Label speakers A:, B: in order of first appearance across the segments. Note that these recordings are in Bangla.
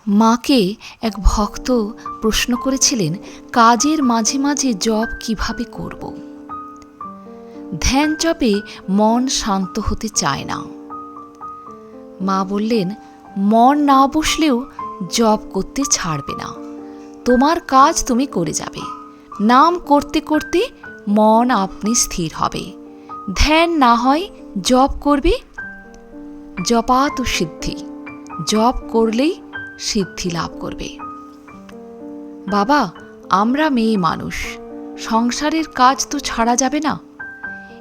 A: মাকে এক ভক্ত প্রশ্ন করেছিলেন, কাজের মাঝে মাঝে জপ কিভাবে করব। ধ্যান জপে মন শান্ত হতে চায় না। মা বললেন, মন না বসলেও জপ করতে ছাড়বে না, তোমার কাজ তুমি করে যাবে। নাম করতে করতে মন আপনি স্থির হবে। ধ্যান না হয় জপ করবে। জপাত সিদ্ধি, জপ করলেই সিদ্ধি লাভ করবে। বাবা, আমরা মেয়ে মানুষ, সংসারের কাজ তো ছাড়া যাবে না।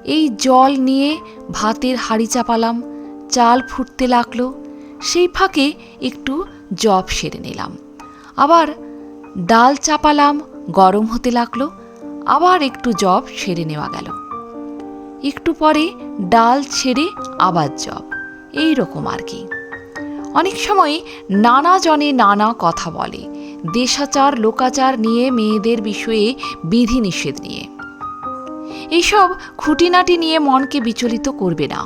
A: এই জল নিয়ে ভাতের হাঁড়ি চাপালাম, চাল ফুটতে লাগলো, সেই ফাঁকে একটু জপ সেরে নিলাম। আবার ডাল চাপালাম, গরম হতে লাগলো, আবার একটু জপ সেরে নেওয়া গেল। একটু পরে ডাল ছেড়ে আবার জপ, এই রকম আর কি। অনেক সময় নানা জনে নানা কথা বলে, দেশাচার লোকাচার নিয়ে, মেয়েদের বিষয়ে বিধিনিষেধ নিয়ে। এইসব খুঁটিনাটি নিয়ে মনকে বিচলিত করবে না।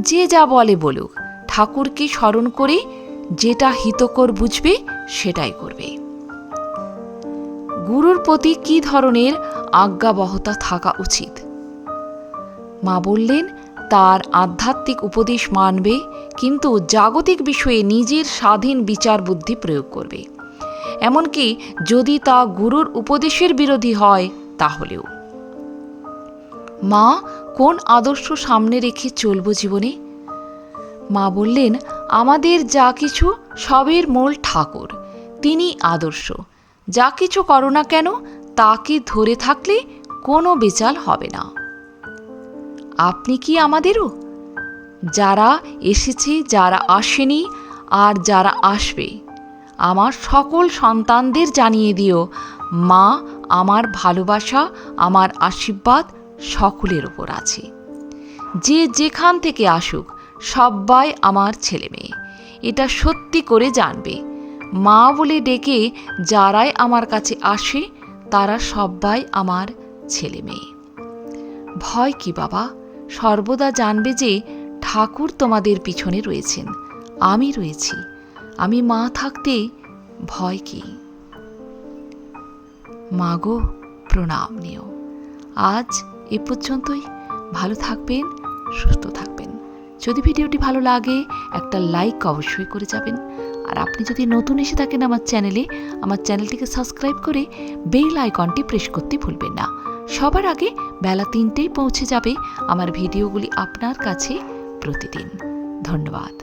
A: যে যা বলে বলুক, ঠাকুরকে স্মরণ করে যেটা হিতকর বুঝবে সেটাই করবে। গুরুর প্রতি কী ধরনের আজ্ঞাবহতা থাকা উচিত? মা বললেন, তার আধ্যাত্মিক উপদেশ মানবে, কিন্তু জাগতিক বিষয়ে নিজের স্বাধীন বিচার বুদ্ধি প্রয়োগ করবে। এমনকি যদি তা গুরুর উপদেশের বিরোধী হয় তাহলেও। মা, কোন আদর্শ সামনে রেখে চলব জীবনে? মা বললেন, আমাদের যা কিছু সবের মূল ঠাকুর, তিনি আদর্শ। যা কিছু করো না কেন, তাকে ধরে থাকলে কোনো বেচাল হবে না। আপনি কি আমাদেরও? যারা এসেছে, যারা আসেনি, আর যারা আসবে, আমার সকল সন্তানদের জানিয়ে দিও, মা আমার ভালোবাসা, আমার আশীর্বাদ সকলের ওপর আছে। যে যেখান থেকে আসুক, সবাই আমার ছেলে মেয়ে, এটা সত্যি করে জানবে। মা বলে ডেকে যারাই আমার কাছে আসে, তারা সবাই আমার ছেলে মেয়ে। ভয় কি বাবা? সর্বদা জানবে যে ঠাকুর তোমাদের পিছনে রয়েছেন, আমি রয়েছি। আমি মা থাকতে ভয় কি? মাগো, প্রণাম নিও। আজ এ পর্যন্তই। ভালো থাকবেন, সুস্থ থাকবেন। যদি ভিডিওটি ভালো লাগে, একটা লাইক অবশ্যই করে যাবেন। আর আপনি যদি নতুন এসে থাকেন আমার চ্যানেলটিকে সাবস্ক্রাইব করে বেল আইকনটি প্রেস করতে ভুলবেন না। সবার আগে বেলা 3টেই পৌঁছে যাবে আমার ভিডিওগুলি আপনার কাছে প্রতিদিন। ধন্যবাদ।